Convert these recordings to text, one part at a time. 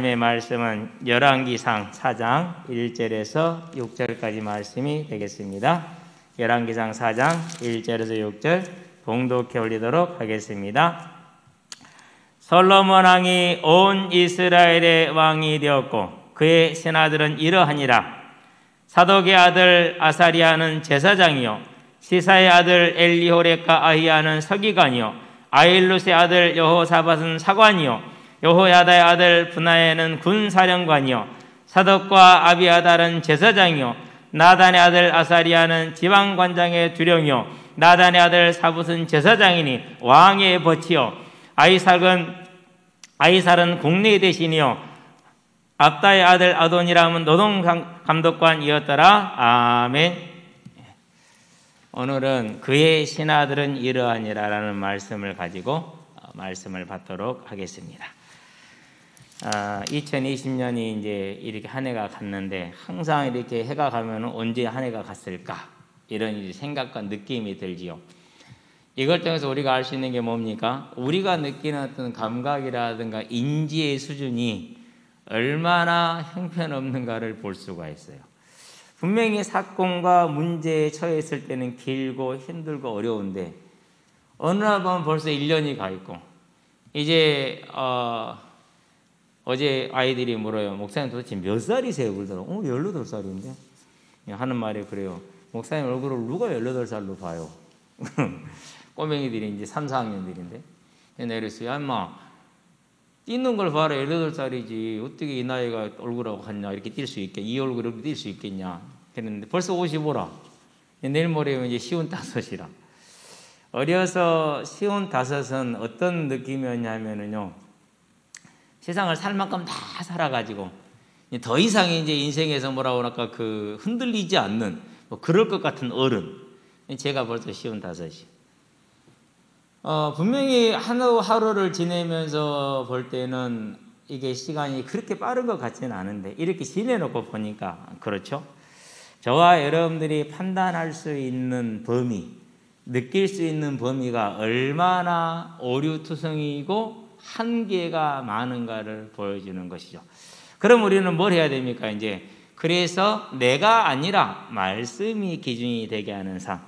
하나님의 말씀은 열왕기상 4장 1절에서 6절까지 말씀이 되겠습니다. 열왕기상 4장 1절에서 6절 봉독해 올리도록 하겠습니다. 솔로몬 왕이 온 이스라엘의 왕이 되었고 그의 신하들은 이러하니라. 사독의 아들 아사리아는 제사장이요 시사의 아들 엘리호렉과 아히야는 서기관이요 아일룻의 아들 여호사밧은 사관이요 여호야다의 아들 분하야는 군사령관이요 사독과 아비아달은 제사장이요 나단의 아들 아사리아는 지방관장의 두령이요 나단의 아들 사붓은 제사장이니 왕의 벗이요 아이살은 국내 대신이요 압다의 아들 아도니람은 노동감독관이었더라. 아멘. 오늘은 그의 신하들은 이러하니라라는 말씀을 가지고 말씀을 받도록 하겠습니다. 2020년이 이제 이렇게 한 해가 갔는데 항상 이렇게 해가 가면 언제 한 해가 갔을까 이런 생각과 느낌이 들지요. 이걸 통해서 우리가 알 수 있는 게 뭡니까? 우리가 느끼는 어떤 감각이라든가 인지의 수준이 얼마나 형편없는가를 볼 수가 있어요. 분명히 사건과 문제에 처했을 때는 길고 힘들고 어려운데 어느 날 보면 벌써 1년이 가 있고 이제 어제 아이들이 물어요. 목사님 도대체 몇 살이세요? 그러더라고. 18살인데 하는 말이 그래요. 목사님 얼굴을 누가 18살로 봐요? 꼬맹이들이 이제 3, 4학년들인데 내가 그랬어요. 야 인마 뛰는 걸 봐라. 18살이지 어떻게 이 나이가 얼굴하고 같냐 이렇게 뛸 수 있겠냐 이 얼굴 이렇게 뛸 수 있겠냐 그랬는데 벌써 55라. 내일 모레면 이제 55이라. 어려서 55은 어떤 느낌이었냐면요 세상을 살 만큼 다 살아가지고 더 이상 이제 인생에서 뭐라고 할까 그 흔들리지 않는 뭐 그럴 것 같은 어른. 제가 벌써 55이. 분명히 하루를 지내면서 볼 때는 이게 시간이 그렇게 빠른 것 같지는 않은데 이렇게 지내놓고 보니까 그렇죠. 저와 여러분들이 판단할 수 있는 범위, 느낄 수 있는 범위가 얼마나 오류투성이고 한계가 많은가를 보여주는 것이죠. 그럼 우리는 뭘 해야 됩니까? 이제 그래서 내가 아니라 말씀이 기준이 되게 하는 삶.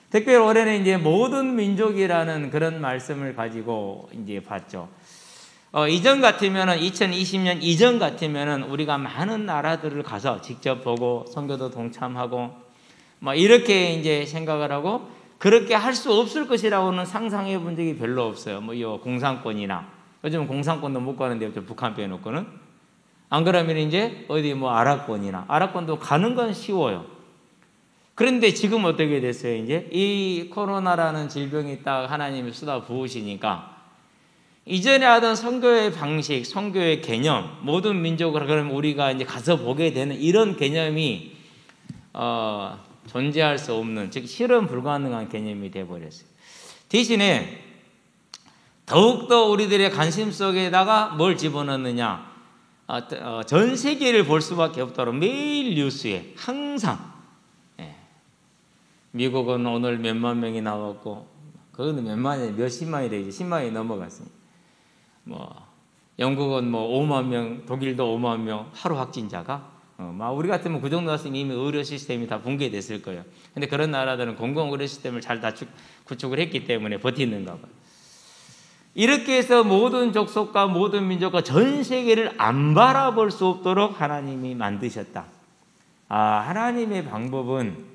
특별히 올해는 이제 모든 민족이라는 그런 말씀을 가지고 이제 봤죠. 이전 같으면은 2020년 이전 같으면은 우리가 많은 나라들을 가서 직접 보고 선교도 동참하고 뭐 이렇게 이제 생각을 하고 그렇게 할 수 없을 것이라고는 상상해 본 적이 별로 없어요. 뭐 이 공산권이나 요즘 공산권도 못 가는데 북한 빼놓고는 안 그러면 이제 어디 뭐 아랍권도 가는 건 쉬워요. 그런데 지금 어떻게 됐어요? 이제 이 코로나라는 질병이 딱 하나님이 쏟아 부으시니까 이전에 하던 선교의 방식, 선교의 개념, 모든 민족을 그러면 우리가 이제 가서 보게 되는 이런 개념이 존재할 수 없는, 즉 실현 불가능한 개념이 되어버렸어요. 대신에 더욱더 우리들의 관심 속에다가 뭘 집어넣느냐? 전 세계를 볼 수밖에 없도록 매일 뉴스에 항상 미국은 오늘 몇만 명이 나왔고 그거는 몇십만이 되지 10만이 넘어갔습니다. 뭐 영국은 뭐 5만 명, 독일도 5만 명 하루 확진자가 우리 같으면 그 정도 났으면 이미 의료 시스템이 다 붕괴됐을 거예요. 근데 그런 나라들은 공공 의료 시스템을 잘 다 구축을 했기 때문에 버티는가 봐요. 이렇게 해서 모든 족속과 모든 민족과 전 세계를 안 바라볼 수 없도록 하나님이 만드셨다. 하나님의 방법은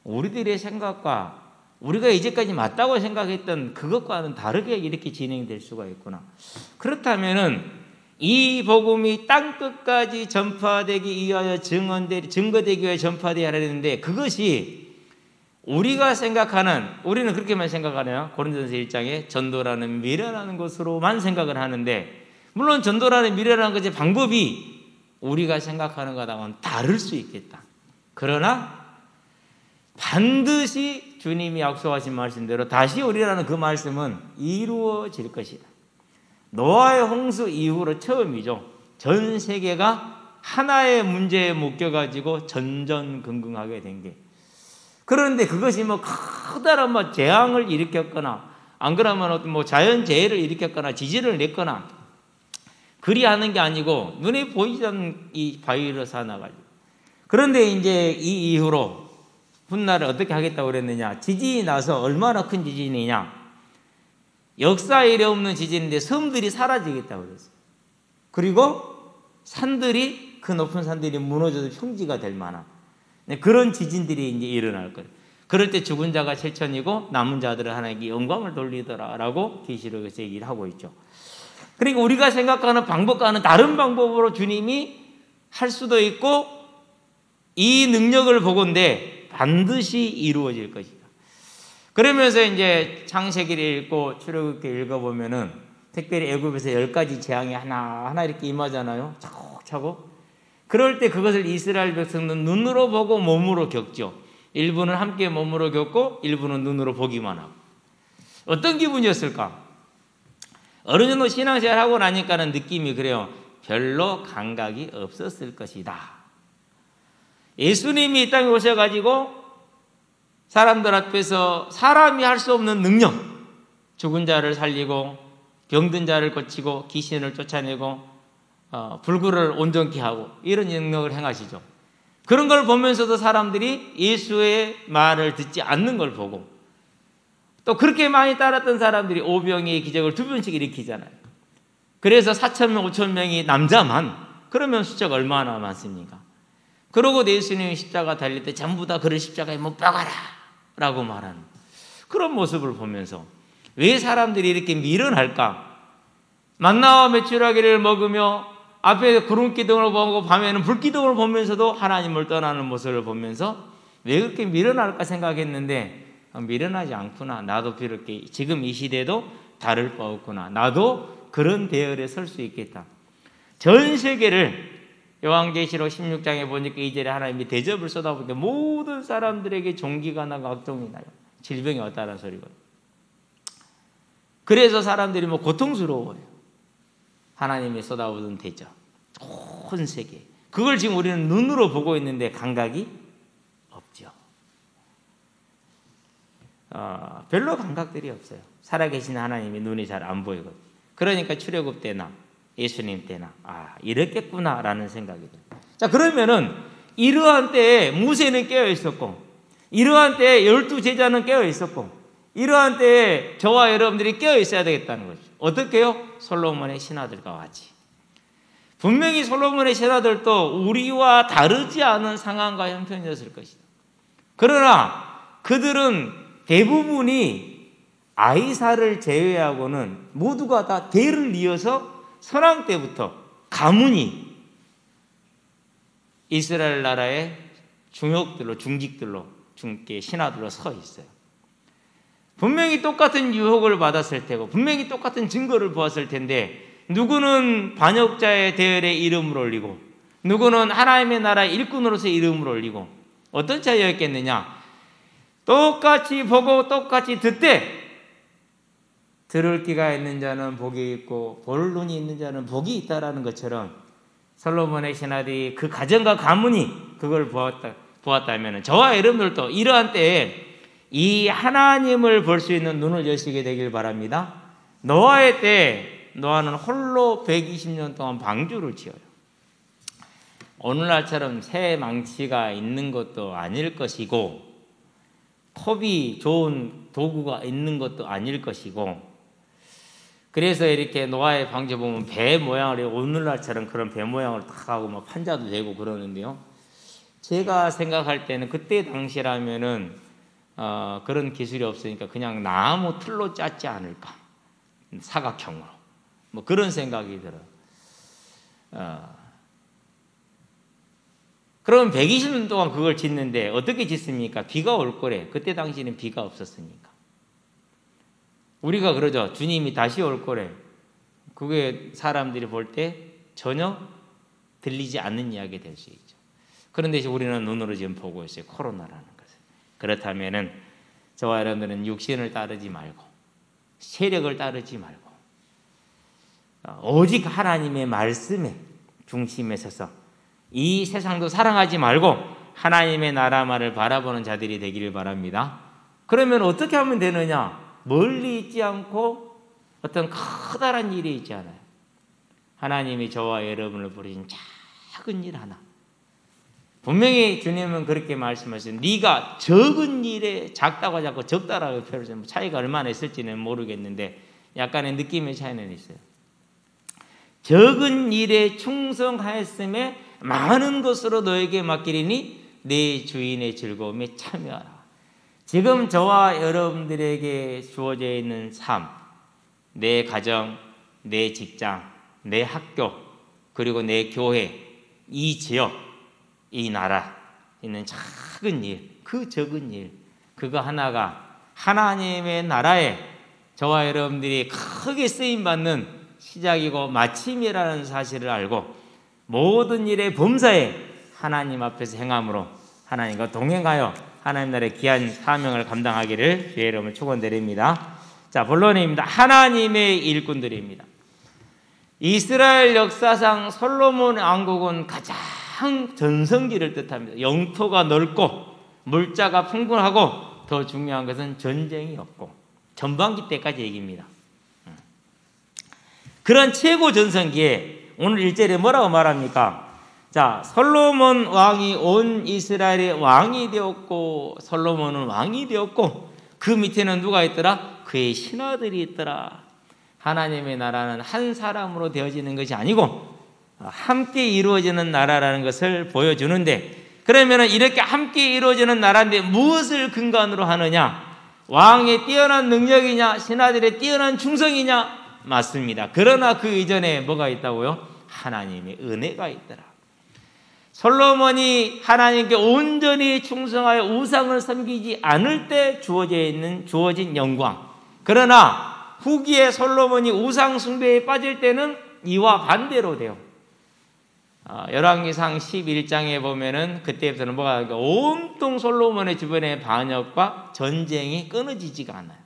우리들의 생각과 우리가 이제까지 맞다고 생각했던 그것과는 다르게 이렇게 진행될 수가 있구나. 그렇다면은 이 복음이 땅끝까지 전파되기 위하여 증거되기 위하여 전파되어야 하는데 그것이 우리가 생각하는 우리는 그렇게만 생각하네요. 고린도전서 1장에 전도라는 미래라는 것으로만 생각을 하는데 물론 전도라는 미래라는 것의 방법이 우리가 생각하는 것과는 다를 수 있겠다. 그러나 반드시 주님이 약속하신 말씀대로 다시 우리라는 그 말씀은 이루어질 것이다. 노아의 홍수 이후로 처음이죠. 전 세계가 하나의 문제에 묶여가지고 전전긍긍하게 된 게. 그런데 그것이 뭐 커다란 뭐 재앙을 일으켰거나 안 그러면 어떤 뭐 자연재해를 일으켰거나 지진을 냈거나 그리하는 게 아니고 눈에 보이지 않는 이 바이러스 하나 가지고. 그런데 이제 이 이후로 훗날을 어떻게 하겠다고 그랬느냐. 지진이 나서 얼마나 큰 지진이냐. 역사 이래 없는 지진인데 섬들이 사라지겠다고 그랬어요. 그리고 산들이, 그 높은 산들이 무너져서 평지가 될 만한 그런 지진들이 이제 일어날 거예요. 그럴 때 죽은 자가 7천이고 남은 자들은 하나님께 영광을 돌리더라라고 계시록에서 얘기를 하고 있죠. 그러니까 우리가 생각하는 방법과는 다른 방법으로 주님이 할 수도 있고 이 능력을 보건대 반드시 이루어질 것이다. 그러면서 이제 창세기를 읽고 출애굽기 읽어보면은 특별히 애굽에서 10가지 재앙이 하나하나 이렇게 임하잖아요. 차곡차곡. 그럴 때 그것을 이스라엘 백성은 눈으로 보고 몸으로 겪죠. 일부는 함께 몸으로 겪고 일부는 눈으로 보기만 하고. 어떤 기분이었을까? 어느 정도 신앙생활하고 나니까는 느낌이 그래요. 별로 감각이 없었을 것이다. 예수님이 이 땅에 오셔가지고 사람들 앞에서 사람이 할 수 없는 능력, 죽은 자를 살리고 병든 자를 고치고 귀신을 쫓아내고 불구를 온전케 하고 이런 능력을 행하시죠. 그런 걸 보면서도 사람들이 예수의 말을 듣지 않는 걸 보고 또 그렇게 많이 따랐던 사람들이 오병이의 기적을 2번씩 일으키잖아요. 그래서 4,000명, 5,000명이 남자만, 그러면 숫자가 얼마나 많습니까? 그러고 예수님이 십자가 달릴 때 전부 다 그를 십자가에 못 박아라 라고 말하는 그런 모습을 보면서 왜 사람들이 이렇게 미련할까? 만나와 메추라기를 먹으며 앞에 구름 기둥을 보고 밤에는 불 기둥을 보면서도 하나님을 떠나는 모습을 보면서 왜 그렇게 미련할까 생각했는데 미련하지 않구나. 나도 그렇게 지금 이 시대도 다를 바 없구나. 나도 그런 대열에 설 수 있겠다. 전 세계를 요한계시록 16장에 보니까 2절에 하나님이 대접을 쏟아보니까 모든 사람들에게 종기가 나고 악종이 나요. 질병이 왔다는 소리거든요. 그래서 사람들이 고통스러워요. 하나님이 쏟아부은 대접. 온 세계. 그걸 지금 우리는 눈으로 보고 있는데 감각이 없죠. 별로 감각들이 없어요. 살아계신 하나님이 눈이 잘 안 보이거든요. 그러니까 출애굽 때나 예수님 때나 이랬겠구나라는 생각이 들어요. 자, 그러면은 이러한 때에 모세는 깨어 있었고 이러한 때에 12제자는 깨어 있었고 이러한 때에 저와 여러분들이 깨어 있어야 되겠다는 거죠. 어떻게요? 솔로몬의 신하들과 같이. 분명히 솔로몬의 신하들도 우리와 다르지 않은 상황과 형편이었을 것이다. 그러나 그들은 대부분이 아이사를 제외하고는 모두가 다 대를 이어서 선왕 때부터 가문이 이스라엘 나라의 중역들로, 중직들로, 신하들로 서 있어요. 분명히 똑같은 유혹을 받았을 테고 분명히 똑같은 증거를 보았을 텐데 누구는 반역자의 대열에 이름을 올리고 누구는 하나님의 나라 일꾼으로서 이름을 올리고 어떤 차이였겠느냐? 똑같이 보고 똑같이 듣되 들을 귀가 있는 자는 복이 있고 볼 눈이 있는 자는 복이 있다라는 것처럼 솔로몬의 신하들이 그 가정과 가문이 그걸 보았다면 저와 여러분들도 이러한 때에 이 하나님을 볼 수 있는 눈을 여시게 되길 바랍니다. 노아의 때 노아는 홀로 120년 동안 방주를 지어요. 오늘날처럼 새 망치가 있는 것도 아닐 것이고 톱이 좋은 도구가 있는 것도 아닐 것이고 그래서 이렇게 노아의 방주 보면 배 모양을 오늘날처럼 그런 배 모양을 딱 하고 판자도 되고 그러는데요. 제가 생각할 때는 그때 당시라면은 그런 기술이 없으니까 그냥 나무 틀로 짰지 않을까. 사각형으로. 그런 생각이 들어요. 그럼 120년 동안 그걸 짓는데 어떻게 짓습니까? 비가 올 거래. 그때 당시에는 비가 없었으니까. 우리가 그러죠. 주님이 다시 올 거래. 그게 사람들이 볼 때 전혀 들리지 않는 이야기 될 수 있죠. 그런데 우리는 눈으로 지금 보고 있어요. 코로나라는 것을. 그렇다면은 저와 여러분들은 육신을 따르지 말고 세력을 따르지 말고 오직 하나님의 말씀에 중심에 서서 이 세상도 사랑하지 말고 하나님의 나라만을 바라보는 자들이 되기를 바랍니다. 그러면 어떻게 하면 되느냐? 멀리 있지 않고 어떤 커다란 일이 있지 않아요. 하나님이 저와 여러분을 부르신 작은 일 하나. 분명히 주님은 그렇게 말씀하신 네가 적은 일에 작다고 자꾸 적다라고 표현하시면 차이가 얼마나 있을지는 모르겠는데 약간의 느낌의 차이는 있어요. 적은 일에 충성하였음에 많은 것으로 너에게 맡기리니 내 주인의 즐거움에 참여하라. 지금 저와 여러분들에게 주어져 있는 삶, 내 가정, 내 직장, 내 학교, 그리고 내 교회, 이 지역, 이 나라 있는 작은 일, 그 적은 일, 그거 하나가 하나님의 나라에 저와 여러분들이 크게 쓰임받는 시작이고 마침이라는 사실을 알고 모든 일의 범사에 하나님 앞에서 행함으로 하나님과 동행하여 하나님 나라의 귀한 사명을 감당하기를 주의 이름으로 축원드립니다. 자, 본론입니다. 하나님의 일꾼들입니다. 이스라엘 역사상 솔로몬 왕국은 가장 전성기를 뜻합니다. 영토가 넓고 물자가 풍부하고 더 중요한 것은 전쟁이 없고 전반기 때까지 얘기입니다. 그런 최고 전성기에 오늘 1절에 뭐라고 말합니까? 자, 솔로몬 왕이 온 이스라엘의 왕이 되었고 솔로몬은 왕이 되었고 그 밑에는 누가 있더라? 그의 신하들이 있더라. 하나님의 나라는 한 사람으로 되어지는 것이 아니고 함께 이루어지는 나라라는 것을 보여주는데, 그러면 이렇게 함께 이루어지는 나라인데 무엇을 근간으로 하느냐? 왕의 뛰어난 능력이냐? 신하들의 뛰어난 충성이냐? 맞습니다. 그러나 그 이전에 뭐가 있다고요? 하나님의 은혜가 있더라. 솔로몬이 하나님께 온전히 충성하여 우상을 섬기지 않을 때 주어진 영광. 그러나 후기에 솔로몬이 우상 숭배에 빠질 때는 이와 반대로 돼요. 열왕기상 11장에 보면은 그때부터는 뭐가 온통 솔로몬의 주변의 반역과 전쟁이 끊어지지가 않아요.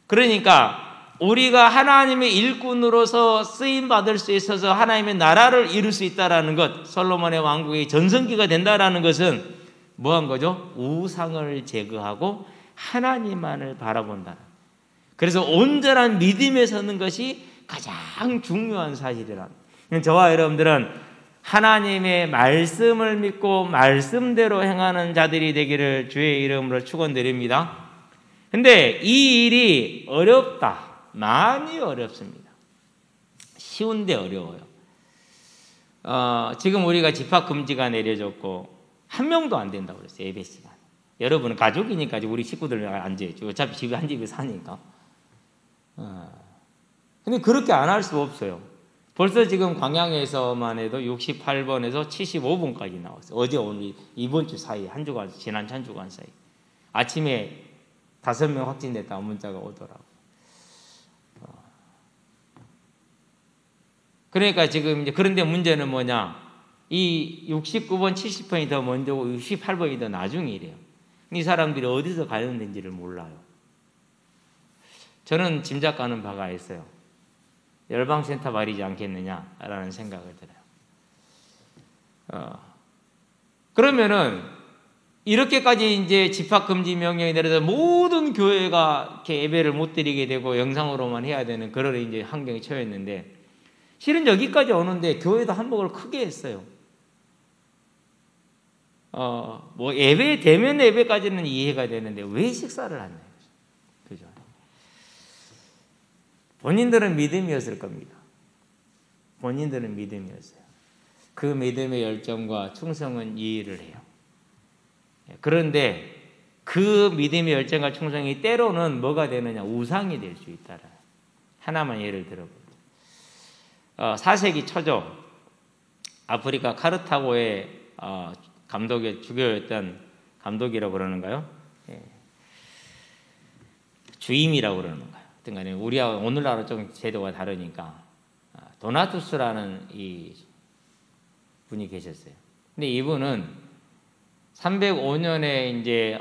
그러니까 우리가 하나님의 일꾼으로서 쓰임 받을 수 있어서 하나님의 나라를 이룰 수 있다라는 것, 솔로몬의 왕국의 전성기가 된다라는 것은 뭐한 거죠? 우상을 제거하고 하나님만을 바라본다. 그래서 온전한 믿음에 서는 것이 가장 중요한 사실이랍니다. 저와 여러분들은 하나님의 말씀을 믿고 말씀대로 행하는 자들이 되기를 주의 이름으로 축원드립니다. 근데 이 일이 어렵다. 많이 어렵습니다. 쉬운데 어려워요. 지금 우리가 집합금지가 내려졌고 한 명도 안 된다고 그랬어요. 예배 시간. 여러분은 가족이니까 우리 식구들 앉아야죠. 어차피 집에 한 집에 사니까. 근데 그렇게 안 할 수 없어요. 벌써 지금 광양에서만 해도 68번에서 75번까지 나왔어요. 어제 오늘 이번 주 사이 한 주간, 지난 한 주간 사이 아침에 5명 확진됐다고 문자가 오더라고요. 그러니까 지금 이제 그런데 문제는 뭐냐? 이 69번, 70번이 더 먼저고 68번이 더 나중이래요. 이 사람들이 어디서 가는지를 몰라요. 저는 짐작가는 바가 있어요. 열방센터 말이지 않겠느냐라는 생각을 들어요. 그러면은 이렇게까지 이제 집합금지 명령이 내려서 모든 교회가 이렇게 예배를 못 드리게 되고 영상으로만 해야 되는 그런 이제 환경에 처했는데, 실은 여기까지 오는데 교회도 한몫을 크게 했어요. 뭐 예배, 대면 예배까지는 이해가 되는데 왜 식사를 하냐. 그죠? 본인들은 믿음이었을 겁니다. 본인들은 믿음이었어요. 그 믿음의 열정과 충성은 이해를 해요. 그런데 그 믿음의 열정과 충성이 때로는 뭐가 되느냐? 우상이 될 수 있다라. 하나만 예를 들어보죠. 4세기 초죠. 아프리카 카르타고의 감독의 주교였던 감독이라고 그러는가요? 예. 주임이라고 그러는가요? 하여튼 간에 우리와 오늘날은 좀 제도가 다르니까 도나투스라는 이 분이 계셨어요. 근데 이분은 305년에 이제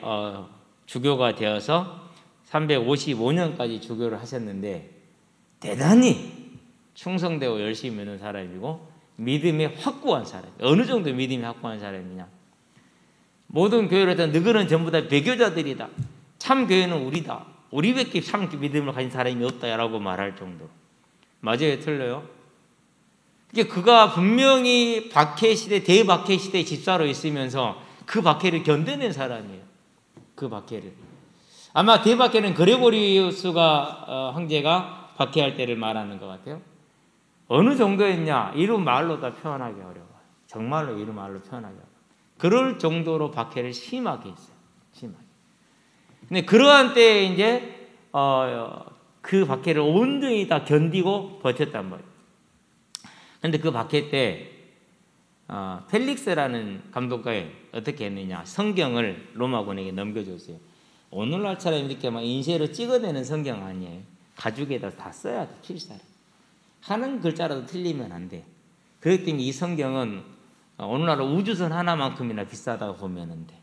주교가 되어서 355년까지 주교를 하셨는데 대단히 충성되고 열심히 믿는 사람이고 믿음이 확고한 사람. 어느 정도 믿음이 확고한 사람이냐? 모든 교회를 다 너희는 전부 다 배교자들이다. 참 교회는 우리다. 우리밖에 참 믿음을 가진 사람이 없다라고 말할 정도로. 맞아요, 틀려요? 이게 그가 분명히 박해 시대, 대박해 시대 집사로 있으면서 그 박해를 견뎌낸 사람이에요. 그 박해를. 아마 대박해는 그레고리우스가 황제가 박해할 때를 말하는 것 같아요. 어느 정도였냐? 이루 말로 다 표현하기 어려워요. 정말로 이루 말로 표현하기 어려워요. 그럴 정도로 박해를 심하게 했어요. 심하게. 근데 그러한 때에 이제 그 박해를 온전히 다 견디고 버텼단 말이에요. 근데 그 박해 때 펠릭스라는 감독가에 어떻게 했느냐? 성경을 로마군에게 넘겨줬어요. 오늘날처럼 이렇게 막 인쇄로 찍어내는 성경 아니에요. 가죽에다 다 써야 돼. 필사를. 하는 글자라도 틀리면 안 돼. 그랬더니 이 성경은 오늘날 우주선 하나만큼이나 비싸다고 보면 돼.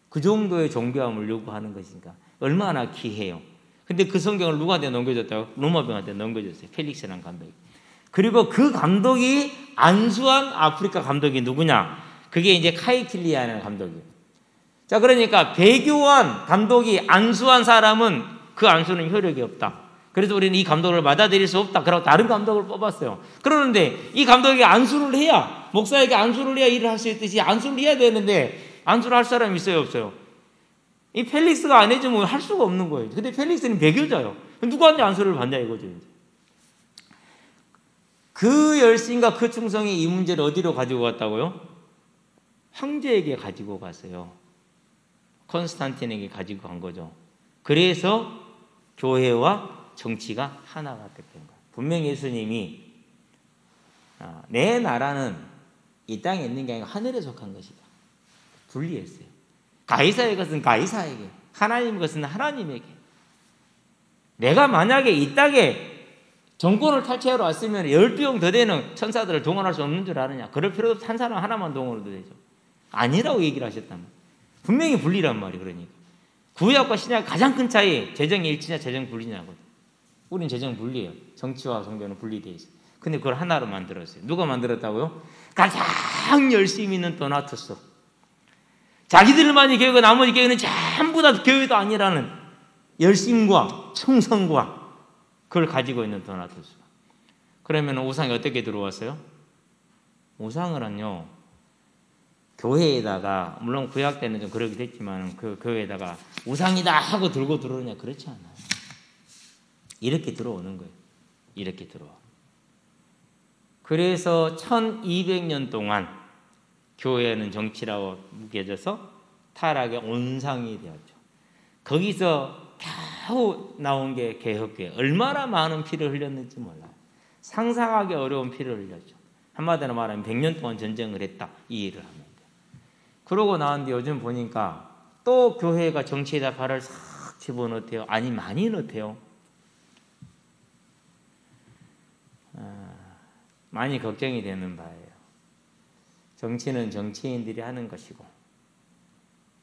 그 정도의 정교함을 요구하는 것이니까 얼마나 귀해요. 근데 그 성경을 누구한테 넘겨줬다고? 로마병한테 넘겨줬어요. 펠릭스라는 감독이. 그리고 그 감독이 안수한 아프리카 감독이 누구냐? 그게 이제 카이킬리아라는 감독이에요. 자, 그러니까 배교한 감독이 안수한 사람은 그 안수는 효력이 없다. 그래서 우리는 이 감독을 받아들일 수 없다. 그러고 다른 감독을 뽑았어요. 그러는데 이 감독이 안수를 해야, 목사에게 안수를 해야 일을 할 수 있듯이 안수를 해야 되는데 안수를 할 사람이 있어요, 없어요? 이 펠릭스가 안 해주면 할 수가 없는 거예요. 근데 펠릭스는 배교자요. 누구한테 안수를 받냐 이거죠. 그 열심과 그 충성이 이 문제를 어디로 가지고 갔다고요? 황제에게 가지고 갔어요. 콘스탄틴에게 가지고 간 거죠. 그래서 교회와 정치가 하나가 됐던 거예요. 분명히 예수님이 내 나라는 이 땅에 있는 게 아니고 하늘에 속한 것이다. 분리했어요. 가이사의 것은 가이사에게, 하나님의 것은 하나님에게. 내가 만약에 이 땅에 정권을 탈취하러 왔으면 12명 더 되는 천사들을 동원할 수 없는 줄 아느냐? 그럴 필요도 없어. 한 사람 하나만 동원해도 되죠. 아니라고 얘기를 하셨단 말이에요. 분명히 분리란 말이에요. 그러니까 구약과 신약 가장 큰 차이, 재정이 일치냐 재정 분리냐거든요. 우린 재정 분리예요. 정치와 종교는 분리되어 있어요. 근데 그걸 하나로 만들었어요. 누가 만들었다고요? 가장 열심히 있는 도나투스. 자기들만이 교회고 나머지 교회는 전부 다 교회도 아니라는 열심과 충성과 그걸 가지고 있는 도나투스. 그러면 우상이 어떻게 들어왔어요? 우상을요, 교회에다가, 물론 구약 때는 좀 그러기도 했지만 그 교회에다가 우상이다 하고 들고 들어오느냐? 그렇지 않아요. 이렇게 들어오는 거예요. 이렇게 들어와. 그래서 1200년 동안 교회는 정치라고 묶여져서 타락의 온상이 되었죠. 거기서 겨우 나온 게 개혁교회. 얼마나 많은 피를 흘렸는지 몰라요. 상상하기 어려운 피를 흘렸죠. 한마디로 말하면 100년 동안 전쟁을 했다. 이 일을 하면. 그러고 나왔는데 요즘 보니까 또 교회가 정치에다 발을 싹 집어넣대요. 아니, 많이 넣대요. 많이 걱정이 되는 바예요. 정치는 정치인들이 하는 것이고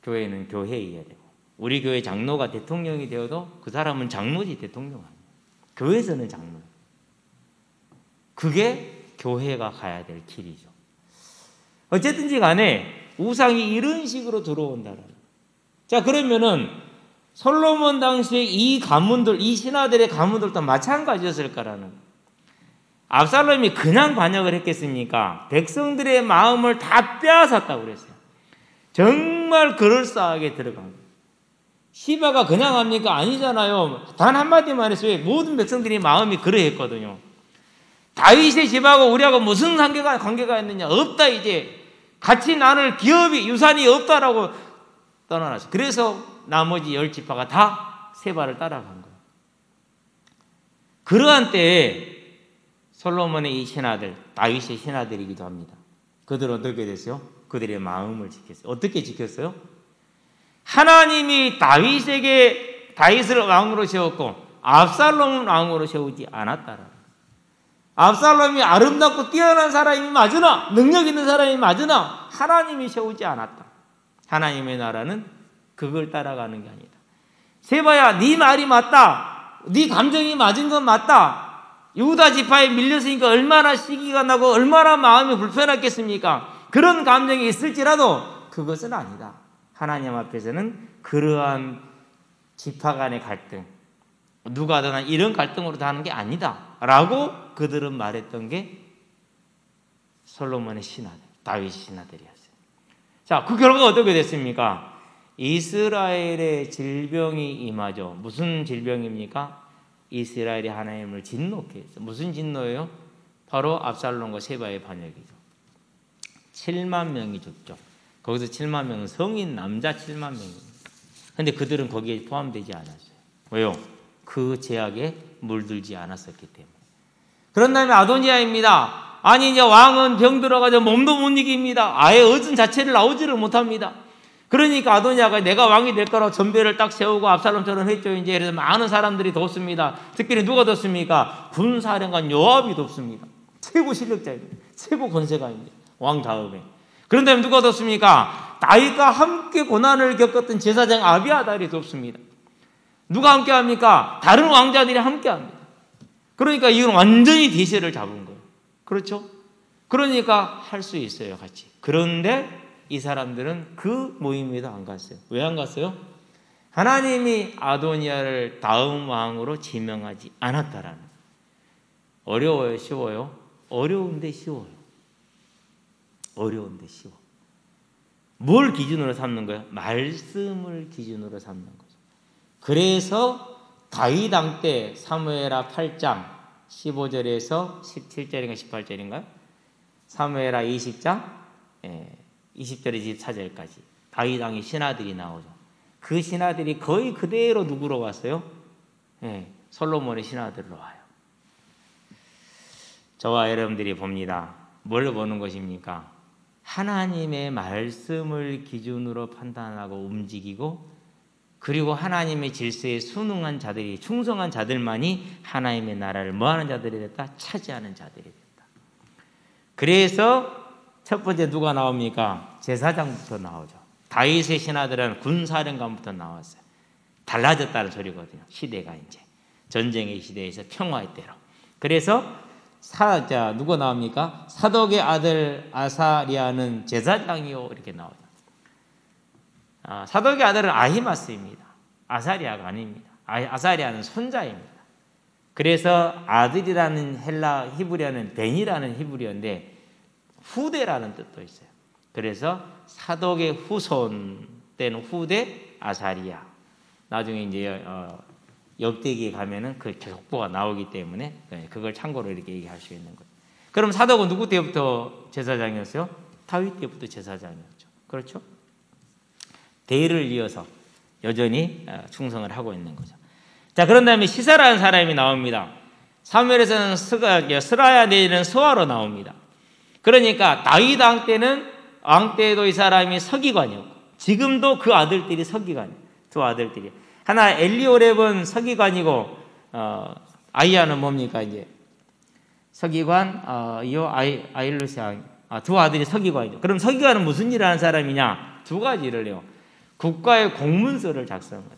교회는 교회여야 되고, 우리 교회 장로가 대통령이 되어도 그 사람은 장로지 대통령 아니에요. 교회에서는 장로. 그게 교회가 가야 될 길이죠. 어쨌든지 간에 우상이 이런 식으로 들어온다는. 자, 그러면은 솔로몬 당시에 이 가문들, 이 신하들의 가문들도 마찬가지였을까라는. 압살롬이 그냥 반역을 했겠습니까? 백성들의 마음을 다 빼앗았다고 그랬어요. 정말 그럴싸하게 들어간 거예요. 시바가 그냥 합니까? 아니잖아요. 단 한마디만 했어요. 모든 백성들이 마음이 그러했거든요. 다윗의 집하고 우리하고 무슨 관계가 있느냐? 없다 이제. 같이 나눌 기업이, 유산이 없다라고 떠나놨어요. 그래서 나머지 10지파가 다 세바를 따라간 거예요. 그러한 때에 솔로몬의 이 신하들, 다윗의 신하들이기도 합니다. 그들은 어떻게 됐어요? 그들의 마음을 지켰어요. 어떻게 지켰어요? 하나님이 다윗을 왕으로 세웠고 압살롬을 왕으로 세우지 않았다라. 압살롬이 아름답고 뛰어난 사람이 맞으나, 능력 있는 사람이 맞으나 하나님이 세우지 않았다. 하나님의 나라는 그걸 따라가는 게 아니다. 세바야, 네 말이 맞다. 네 감정이 맞은 건 맞다. 유다 지파에 밀렸으니까 얼마나 시기가 나고 얼마나 마음이 불편했겠습니까? 그런 감정이 있을지라도 그것은 아니다. 하나님 앞에서는 그러한 지파 간의 갈등, 누가 하든 이런 갈등으로 다는 게 아니다 라고 그들은 말했던 게 솔로몬의 신하들, 다윗 신하들이었어요. 자, 그 결과가 어떻게 됐습니까? 이스라엘의 질병이 임하죠. 무슨 질병입니까? 이스라엘이 하나님을 진노케 했어요. 무슨 진노예요? 바로 압살롬과 세바의 반역이죠. 7만 명이 죽죠. 거기서 7만 명은 성인 남자 7만 명입니다. 그런데 그들은 거기에 포함되지 않았어요. 왜요? 그 제약에 물들지 않았었기 때문에. 그런 다음에 아도니아입니다. 아니 이제 왕은 병들어가지고 몸도 못 이깁니다. 아예 의전 자체를 나오지를 못합니다. 그러니까 아도니아가 내가 왕이 될 거라고 전배를 딱 세우고 압살롬처럼 했죠. 이제 그래서 많은 사람들이 돕습니다. 특별히 누가 돕습니까? 군사령관 요압이 돕습니다. 최고 실력자입니다. 최고 권세가입니다. 왕 다음에. 그런 다음에 누가 돕습니까? 다윗과 함께 고난을 겪었던 제사장 아비아달이 돕습니다. 누가 함께 합니까? 다른 왕자들이 함께 합니다. 그러니까 이건 완전히 대세를 잡은 거예요. 그렇죠? 그러니까 할 수 있어요, 같이. 그런데 이 사람들은 그 모임에도 안 갔어요. 왜 안 갔어요? 하나님이 아도니아를 다음 왕으로 지명하지 않았다라는. 어려워요, 쉬워요? 어려운데 쉬워요. 어려운데 쉬워. 뭘 기준으로 삼는 거예요? 말씀을 기준으로 삼는 거죠. 그래서 다윗 왕 때 사무엘하 8장 15절에서 17절인가 18절인가요? 사무엘하 20장 20절에서 24절까지 다윗 왕의 신하들이 나오죠. 그 신하들이 거의 그대로 누구로 왔어요? 솔로몬의 신하들로 와요. 저와 여러분들이 봅니다. 뭘 보는 것입니까? 하나님의 말씀을 기준으로 판단하고 움직이고 그리고 하나님의 질서에 순응한 자들이 충성한 자들만이 하나님의 나라를 뭐하는 자들이 됐다? 차지하는 자들이 됐다. 그래서 첫 번째 누가 나옵니까? 제사장부터 나오죠. 다윗의 신하들은 군사령관부터 나왔어요. 달라졌다는 소리거든요. 시대가 이제 전쟁의 시대에서 평화의 때로. 그래서 누가 나옵니까? 사독의 아들 아사리아는 제사장이요 이렇게 나오죠. 사독의 아들은 아히마스입니다. 아사리아가 아닙니다. 아사리아는 손자입니다. 그래서 아들이라는 헬라 히브리어는 벤이라는 히브리어인데 후대라는 뜻도 있어요. 그래서 사독의 후손 때는 후대 아사리아. 나중에 이제 역대기에 가면은 그 족보가 나오기 때문에 그걸 참고로 이렇게 얘기할 수 있는 거예요. 그럼 사독은 누구 때부터 제사장이었어요? 다윗 때부터 제사장이었죠. 그렇죠? 대를 이어서 여전히 충성을 하고 있는 거죠. 자, 그런 다음에 시사라는 사람이 나옵니다. 사무엘에서는 스라야 내지는 스와로 나옵니다. 그러니까 다윗 왕 때도 이 사람이 서기관이었고 지금도 그 아들들이 서기관이에요. 두 아들들이. 하나 엘리오렙은 서기관이고 아이야는 뭡니까 이제 서기관 아일루시아 두 아들이 서기관이죠. 그럼 서기관은 무슨 일을 하는 사람이냐? 두 가지를 해요. 국가의 공문서를 작성을 해요.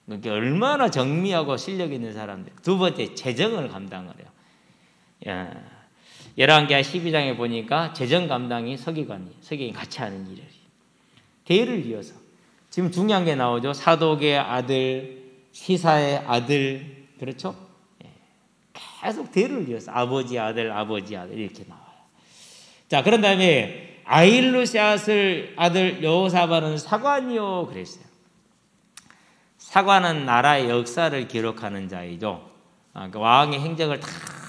그러니까 얼마나 정미하고 실력 있는 사람들. 두 번째 재정을 감당을 해요. 열왕기하 12장에 보니까 재정 감당이 서기관이 같이 하는 일을. 대를 이어서 지금 중요한 게 나오죠. 사독의 아들, 시사의 아들, 그렇죠? 계속 대를 이어서 아버지 아들 이렇게 나와요. 자, 그런 다음에 아일루시앗을 아들 여호사밧은 사관이요 그랬어요. 사관은 나라의 역사를 기록하는 자이죠. 그러니까 왕의 행적을 다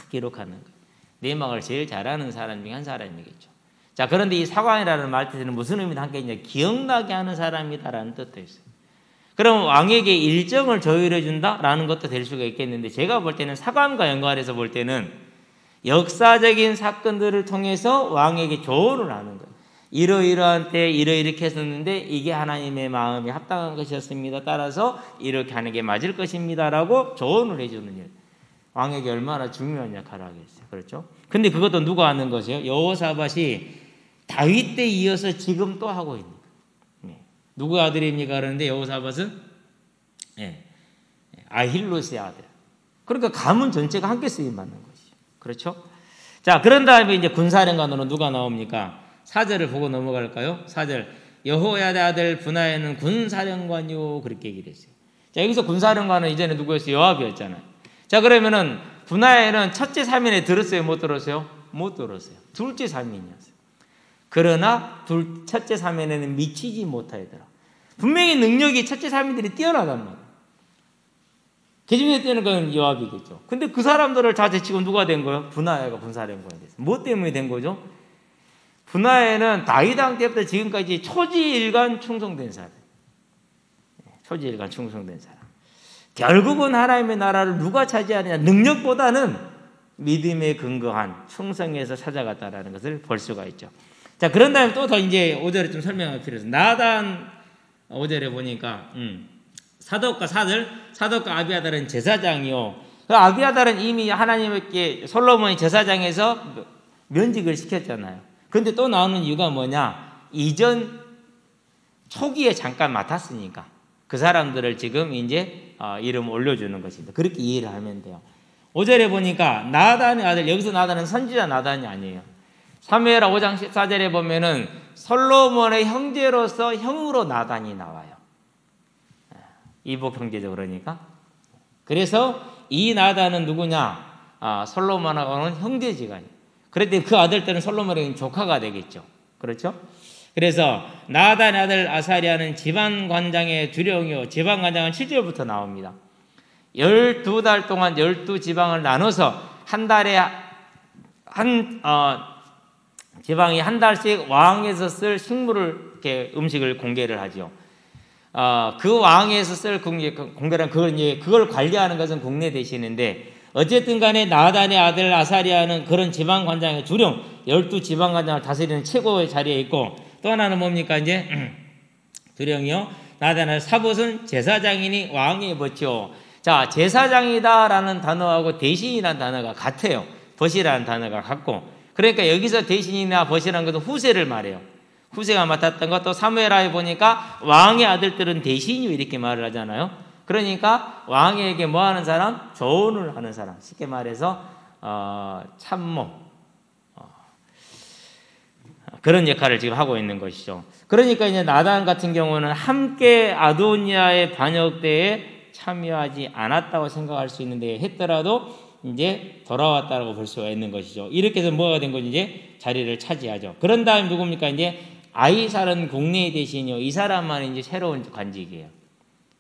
기록하는 거예요. 내막을 제일 잘하는 사람 중에 한 사람이겠죠. 자, 그런데 이 사관이라는 말 뜻에는 무슨 의미가 함께 있냐? 기억나게 하는 사람이다라는 뜻도 있어요. 그럼 왕에게 일정을 조율해 준다라는 것도 될 수가 있겠는데 제가 볼 때는 사관과 연관해서 볼 때는 역사적인 사건들을 통해서 왕에게 조언을 하는 거예요. 이러이러한 때 이렇게 했었는데 이게 하나님의 마음에 합당한 것이었습니다. 따라서 이렇게 하는 게 맞을 것입니다라고 조언을 해주는 일. 왕에게 얼마나 중요한 역할을 하겠어요. 그렇죠? 근데 그것도 누가 하는 것이에요? 여호사밧이 다윗 때 이어서 지금 또 하고 있는 거예요. 누구 아들입니까? 그러는데 여호사밧은 아힐로스의 아들. 그러니까 가문 전체가 함께 쓰임 받는 것이죠. 그렇죠? 자, 그런 다음에 이제 군사령관으로 누가 나옵니까? 4절을 보고 넘어갈까요? 4절. 여호야다 아들 분하에는 군사령관이요 그렇게 얘기를 했어요. 자, 여기서 군사령관은 이전에 누구였어요? 요압이었잖아요. 자, 그러면은 분하에는 첫째 3인에 들었어요? 못 들었어요? 못 들었어요. 둘째 사면이었어요. 그러나 첫째 사면에는 미치지 못하더라. 분명히 능력이 첫째 사면들이 뛰어나단 말이에요. 그 중에 뛰어난 건 요압이겠죠. 근데 그 사람들을 다 제치고 누가 된 거예요? 분하야가 분사령관이 됐어요. 뭐 때문에 된 거죠? 분하야는 다윗 왕 때부터 지금까지 초지일관 충성된 사람. 초지일관 충성된 사람. 결국은 하나님의 나라를 누가 차지하느냐? 능력보다는 믿음에 근거한 충성에서 찾아갔다라는 것을 볼 수가 있죠. 자, 그런 다음에 또 더 이제 5절에 좀 설명할 필요 있어요. 나단 5절에 보니까 사독과 아비아달은 제사장이요. 그 아비아달은 이미 하나님께 솔로몬이 제사장에서 면직을 시켰잖아요. 근데 또 나오는 이유가 뭐냐? 이전 초기에 잠깐 맡았으니까 그 사람들을 지금 이제 이름 올려주는 것입니다. 그렇게 이해를 하면 돼요. 5절에 보니까 나단의 아들, 여기서 나단은 선지자 나단이 아니에요. 사무엘하 5장 14절에 보면은 솔로몬의 형제로서 형으로 나단이 나와요. 이복 형제죠, 그러니까. 그래서 이 나단은 누구냐? 솔로몬하고는 형제지간이에요. 그런데 그 아들들은 솔로몬의 조카가 되겠죠. 그렇죠? 그래서 나단의 아들 아사리아는 지방관장의 두령이요. 지방관장은 7절부터 나옵니다. 12달 동안 12지방을 나눠서 한 달에 지방이 한 달씩 왕에서 쓸 식물을 이렇게 음식을 공개를 하죠. 그 왕에서 쓸 공개란 그걸 관리하는 것은 국내 대신인데 어쨌든 간에 나단의 아들 아사리아는 그런 지방관장의 두령 12지방관장을 다스리는 최고의 자리에 있고 또 하나는 뭡니까 이제 두령이요. 나단의 사봇은 제사장이니 왕의 벗이요. 자, 제사장이다라는 단어하고 대신이라는 단어가 같아요. 벗이라는 단어가 같고 그러니까 여기서 대신이나 벗이라는 것은 후세를 말해요. 후세가 맡았던 것. 또 사무엘하에 보니까 왕의 아들들은 대신이요 이렇게 말을 하잖아요. 그러니까 왕에게 뭐 하는 사람? 조언을 하는 사람. 쉽게 말해서 참모 그런 역할을 지금 하고 있는 것이죠. 그러니까 이제 나단 같은 경우는 함께 아도니아의 반역 때에 참여하지 않았다고 생각할 수 있는데 했더라도 이제 돌아왔다고 볼 수가 있는 것이죠. 이렇게 해서 뭐가 된 거지? 이제 자리를 차지하죠. 그런 다음에 누굽니까? 이제 아이살은 국내의 대신이요. 이 사람만 이제 새로운 관직이에요.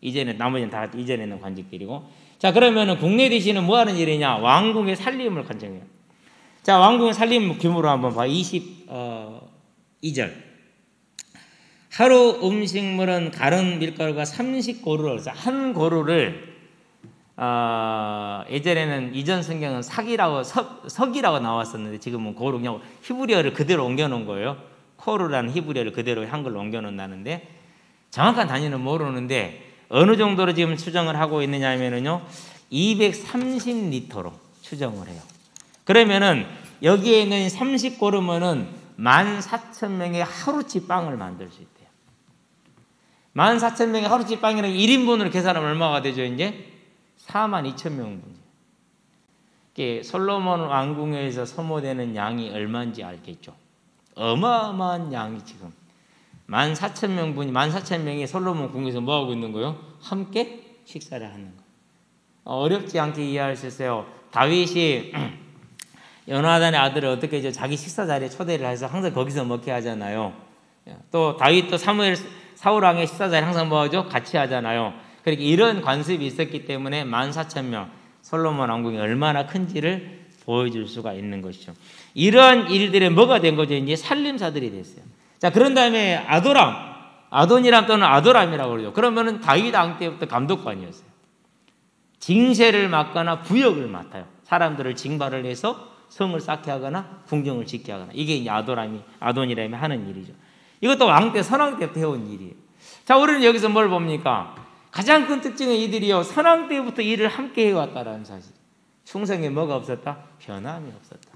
이제는 나머지는 다 이전에는 관직들이고. 자, 그러면은 국내 대신은 뭐 하는 일이냐? 왕궁의 살림을 관장해요. 자, 왕궁의 살림 규모로 한번 봐. 22절. 하루 음식물은 가른 밀가루가 30고루를 한 고루를 예전에는 이전 성경은 석이라고 나왔었는데 지금은 고루 그냥 히브리어를 그대로 옮겨놓은 거예요. 코르라는 히브리어를 그대로 한글로 옮겨놓는다는데 정확한 단위는 모르는데 어느 정도로 지금 추정을 하고 있느냐 하면은요 230리터로 추정을 해요. 그러면은 여기에 있는 30고루면은 14,000명의 하루치 빵을 만들 수 있대요. 14,000명의 하루치 빵이라는 1인분으로 계산하면 얼마가 되죠? 이제 42,000명분이에요. 솔로몬 왕궁에서 소모되는 양이 얼마인지 알겠죠? 어마어마한 양이 지금 14,000명분이 14,000명이 솔로몬 궁에서 뭐 하고 있는 거예요? 함께 식사를 하는 거. 어렵지 않게 이해할 수 있어요. 다윗이 요나단의 아들을 어떻게 해서 자기 식사 자리에 초대를 해서 항상 거기서 먹게 하잖아요. 또 다윗도 사울 왕의 식사 자리에 항상 뭐 하죠? 같이 하잖아요. 그러니까 이런 관습이 있었기 때문에 14,000명 솔로몬 왕궁이 얼마나 큰지를 보여줄 수가 있는 것이죠. 이런 일들에 뭐가 된 거죠? 이제 살림사들이 됐어요. 자, 그런 다음에 아도니람 또는 아도람이라고 그러죠. 그러면은 다윗 왕 때부터 감독관이었어요. 징세를 맡거나 부역을 맡아요. 사람들을 징발을 해서 성을 쌓게 하거나 궁정을 짓게 하거나 이게 이제 아도니람이 하는 일이죠. 이것도 왕 때 선왕 때부터 해온 일이에요. 자, 우리는 여기서 뭘 봅니까? 가장 큰 특징은 이들이요 선왕 때부터 일을 함께 해왔다라는 사실. 충성에 뭐가 없었다? 변함이 없었다.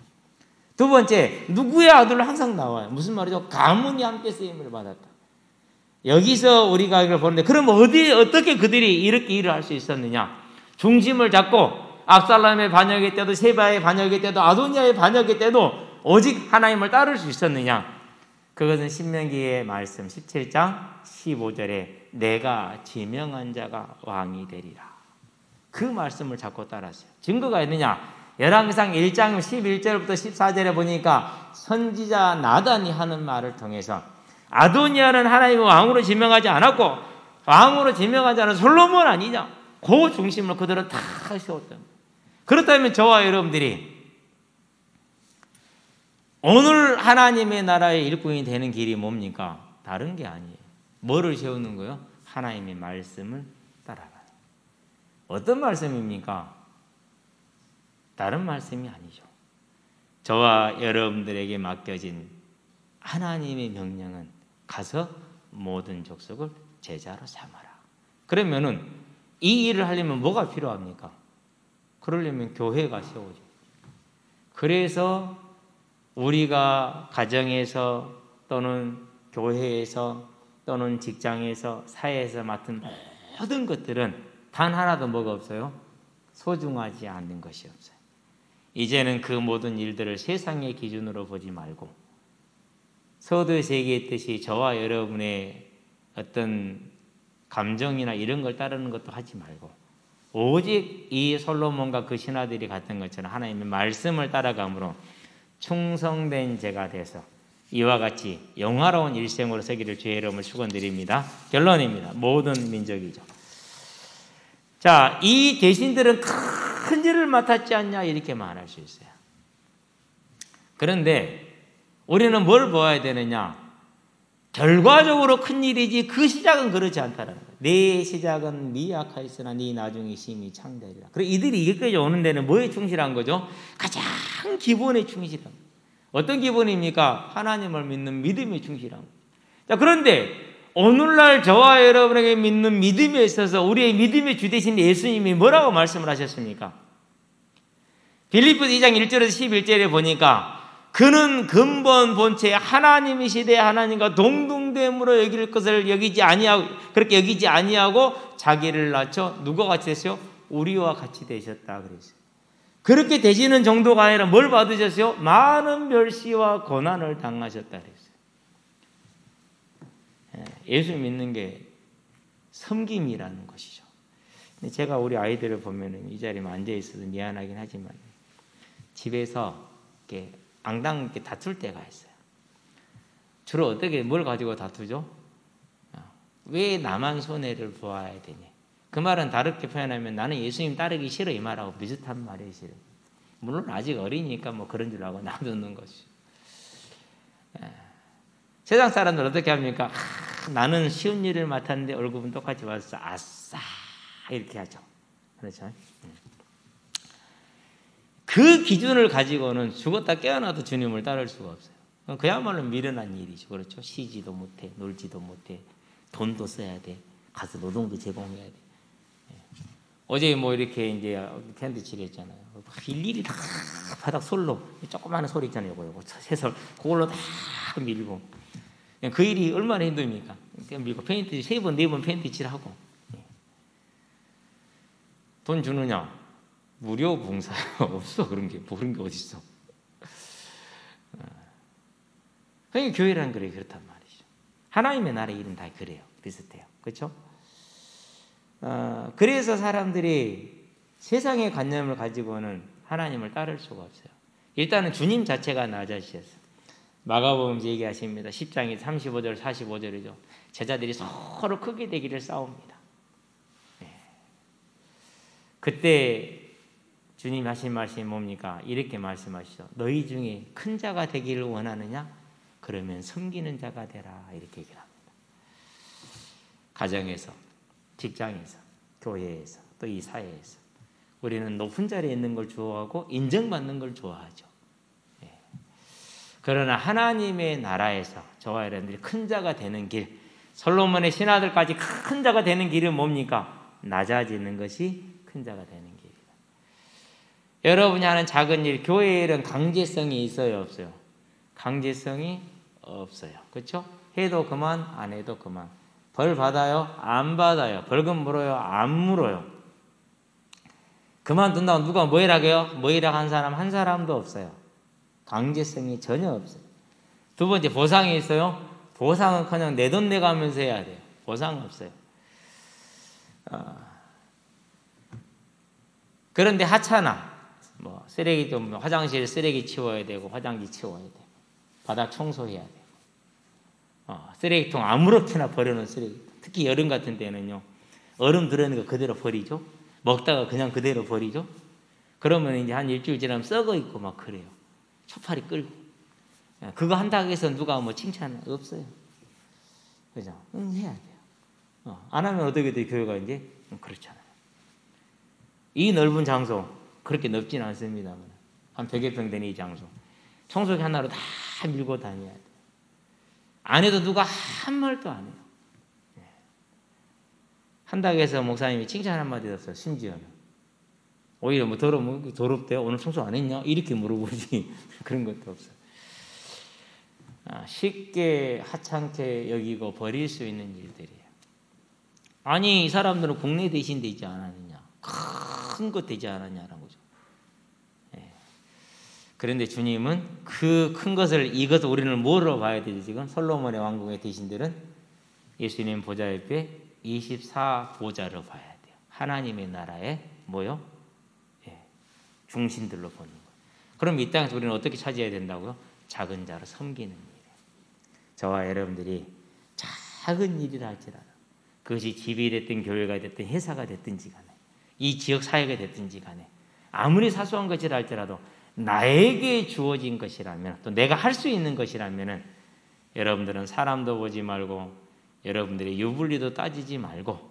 두 번째, 누구의 아들로 항상 나와요. 무슨 말이죠? 가문이 함께 쓰임을 받았다. 여기서 우리가 이걸 보는데 그럼 어떻게 그들이 이렇게 일을 할 수 있었느냐? 중심을 잡고 압살롬의 반역의 때도 세바의 반역의 때도 아도니아의 반역의 때도 오직 하나님을 따를 수 있었느냐? 그것은 신명기의 말씀 17장 15절에 내가 지명한 자가 왕이 되리라. 그 말씀을 잡고 따랐어요. 증거가 있느냐? 열왕기상 1장 11절부터 14절에 보니까 선지자 나단이 하는 말을 통해서 아도니아는 하나님의 왕으로 지명하지 않았고 왕으로 지명하지 않은 솔로몬 아니냐, 그 중심을 그들은 다 세웠다. 그렇다면 저와 여러분들이 오늘 하나님의 나라의 일꾼이 되는 길이 뭡니까? 다른 게 아니에요. 뭐를 세우는 거요? 하나님의 말씀을 따라가는. 어떤 말씀입니까? 다른 말씀이 아니죠. 저와 여러분들에게 맡겨진 하나님의 명령은 가서 모든 족속을 제자로 삼아라. 그러면은 이 일을 하려면 뭐가 필요합니까? 그러려면 교회가 세워져. 그래서 우리가 가정에서 또는 교회에서 또는 직장에서 사회에서 맡은 모든 것들은 단 하나도 뭐가 없어요? 소중하지 않는 것이 없어요. 이제는 그 모든 일들을 세상의 기준으로 보지 말고 서두에서 얘기했듯이 저와 여러분의 어떤 감정이나 이런 걸 따르는 것도 하지 말고 오직 이 솔로몬과 그 신하들이 갔던 것처럼 하나님의 말씀을 따라감으로 충성된 제가 돼서 이와 같이 영화로운 일생으로 서기를 주의 이름을 축원드립니다. 결론입니다. 모든 민족이죠. 자, 이 대신들은 큰 일을 맡았지 않냐 이렇게 말할 수 있어요. 그런데 우리는 뭘 보아야 되느냐? 결과적으로 큰 일이지 그 시작은 그렇지 않다는 거예요. 내 시작은 미약하였으나 네 나중에 심히 창대하리라. 그리고 이들이 이것까지 오는 데는 뭐에 충실한 거죠? 가장 기본에 충실한 거예요. 어떤 기본입니까? 하나님을 믿는 믿음에 충실한 거예요. 자, 그런데 오늘날 저와 여러분에게 믿는 믿음에 있어서 우리의 믿음의 주 되신 예수님이 뭐라고 말씀을 하셨습니까? 빌립보서 2장 1절에서 11절에 보니까 그는 근본 본체 하나님이시되 하나님과 동등됨으로 여길 것을 여기지 아니하고 그렇게 여기지 아니하고 자기를 낮춰 누가 같이 됐어요? 우리와 같이 되셨다 그랬어요. 그렇게 되시는 정도가 아니라 뭘 받으셨어요? 많은 멸시와 고난을 당하셨다 그랬어요. 예수 믿는 게 섬김이라는 것이죠. 근데 제가 우리 아이들을 보면은 이 자리에 앉아 있어도 미안하긴 하지만 집에서 이렇게 앙당 이렇게 다툴 때가 있어요. 주로 어떻게 뭘 가지고 다투죠? 왜 나만 손해를 보아야 되냐? 그 말은 다르게 표현하면 나는 예수님 따르기 싫어 이 말하고 비슷한 말이 싫어. 물론 아직 어리니까 뭐 그런 줄 알고 놔두는 것이. 세상 사람들 어떻게 합니까? 나는 쉬운 일을 맡았는데 월급은 똑같이 받았어. 아싸 이렇게 하죠. 그렇죠? 그 기준을 가지고는 죽었다 깨어나도 주님을 따를 수가 없어요. 그야말로 미련한 일이죠. 그렇죠? 쉬지도 못해, 놀지도 못해, 돈도 써야 돼, 가서 노동도 제공해야 돼. 어제 뭐 이렇게 이제 텐트 치겠잖아요. 일일이 다 바닥 솔로 조그마한 소리 있잖아요. 요거 새솔 그걸로 다 밀고 그 일이 얼마나 힘듭니까? 밀고 페인트 3번 4번 페인트 칠하고 돈 주느냐? 무료 봉사 없어. 그런 게 어디 있어? 그러니까 교회라는 게 그렇단 말이죠. 하나님의 나라의 일은 다 그래요. 비슷해요. 그렇죠? 그래서 사람들이 세상의 관념을 가지고는 하나님을 따를 수가 없어요. 일단은 주님 자체가 낮아지셨어요. 마가복음 얘기하십니다. 10장이 35절 45절이죠. 제자들이 서로 크게 되기를 싸웁니다. 그때 주님 하신 말씀이 뭡니까? 이렇게 말씀하시죠. 너희 중에 큰 자가 되기를 원하느냐? 그러면 섬기는 자가 되라. 이렇게 얘기를 합니다. 가정에서, 직장에서, 교회에서, 또 이 사회에서 우리는 높은 자리에 있는 걸 좋아하고 인정받는 걸 좋아하죠. 그러나 하나님의 나라에서 저와 여러분들이 큰 자가 되는 길, 솔로몬의 신하들까지 큰 자가 되는 길은 뭡니까? 낮아지는 것이 큰 자가 되는 길이다. 여러분이 하는 작은 일, 교회 일은 강제성이 있어요, 없어요? 강제성이 없어요. 그렇죠? 해도 그만, 안 해도 그만. 벌 받아요? 안 받아요. 벌금 물어요? 안 물어요. 그만둔다고 누가 뭐 일하게요? 뭐 일한 사람 한 사람도 없어요. 강제성이 전혀 없어요. 두 번째, 보상이 있어요? 보상은 그냥 내 돈 내가면서 해야 돼요. 보상 없어요. 그런데 하찮아. 뭐 쓰레기 좀 화장실 쓰레기 치워야 되고 화장지 치워야 돼. 바닥 청소해야 돼. 쓰레기통 아무렇게나 버려놓은 쓰레기. 특히 여름 같은 때는요. 얼음 들어있는 거 그대로 버리죠. 먹다가 그냥 그대로 버리죠. 그러면 이제 한 일주일 지나면 썩어 있고 막 그래요. 초파리 끌고. 그거 한다고 해서 누가 뭐 칭찬 없어요. 그죠? 해야 돼요. 안 하면 어떻게 돼, 교회가 이제? 그렇잖아요. 이 넓은 장소, 그렇게 넓지는 않습니다. 한 100여 평 되는 이 장소. 청소기 하나로 다 밀고 다녀야 돼요. 안 해도 누가 한 말도 안 해요. 한다고 해서 목사님이 칭찬 한마디 없어요. 심지어는. 오히려 뭐 더럽대요. 오늘 청소 안 했냐? 이렇게 물어보지. 그런 것도 없어요. 쉽게 하찮게 여기고 버릴 수 있는 일들이에요. 아니 이 사람들은 국내 대신 되지 않았느냐, 큰 것 되지 않았냐라는 거죠. 그런데 주님은 그 큰 것을 이것을 우리는 뭐로 봐야 되지? 지금 솔로몬의 왕궁의 대신들은 예수님 보좌 옆에 24보좌로 봐야 돼요. 하나님의 나라의 뭐요? 중심들로 보는 거예요. 그럼 이 땅에서 우리는 어떻게 차지해야 된다고요? 작은 자로 섬기는 일이에요. 저와 여러분들이 작은 일이라 할지라도 그것이 집이 됐든 교회가 됐든 회사가 됐든지 간에 이 지역 사회가 됐든지 간에 아무리 사소한 것이라 할지라도 나에게 주어진 것이라면 또 내가 할 수 있는 것이라면 여러분들은 사람도 보지 말고 여러분들의 유불리도 따지지 말고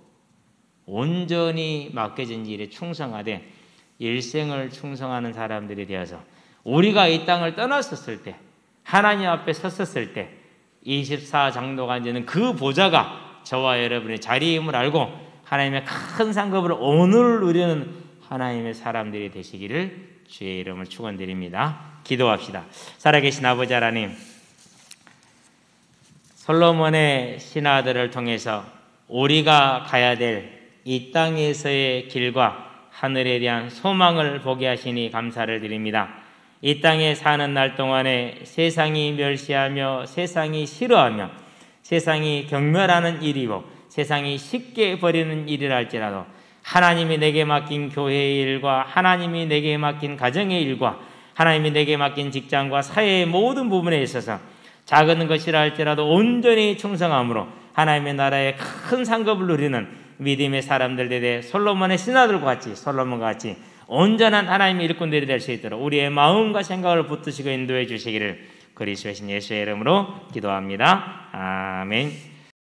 온전히 맡겨진 일에 충성하되 일생을 충성하는 사람들이 되어서 우리가 이 땅을 떠났었을 때 하나님 앞에 섰었을 때 24장로가 앉는 그 보좌가 저와 여러분의 자리임을 알고 하나님의 큰 상급을 오늘 누리는 하나님의 사람들이 되시기를 주의 이름을 축원드립니다. 기도합시다. 살아계신 아버지 하나님, 솔로몬의 신하들을 통해서 우리가 가야 될 이 땅에서의 길과 하늘에 대한 소망을 보게 하시니 감사를 드립니다. 이 땅에 사는 날 동안에 세상이 멸시하며 세상이 싫어하며 세상이 경멸하는 일이고 세상이 쉽게 버리는 일이라 할지라도 하나님이 내게 맡긴 교회의 일과 하나님이 내게 맡긴 가정의 일과 하나님이 내게 맡긴 직장과 사회의 모든 부분에 있어서 작은 것이라 할지라도 온전히 충성함으로 하나님의 나라의 큰 상급을 누리는 믿음의 사람들에 대해 솔로몬의 신하들과 같이 솔로몬과 같이 온전한 하나님의 일꾼들이 될 수 있도록 우리의 마음과 생각을 붙드시고 인도해 주시기를 그리스도의 신 예수의 이름으로 기도합니다. 아멘.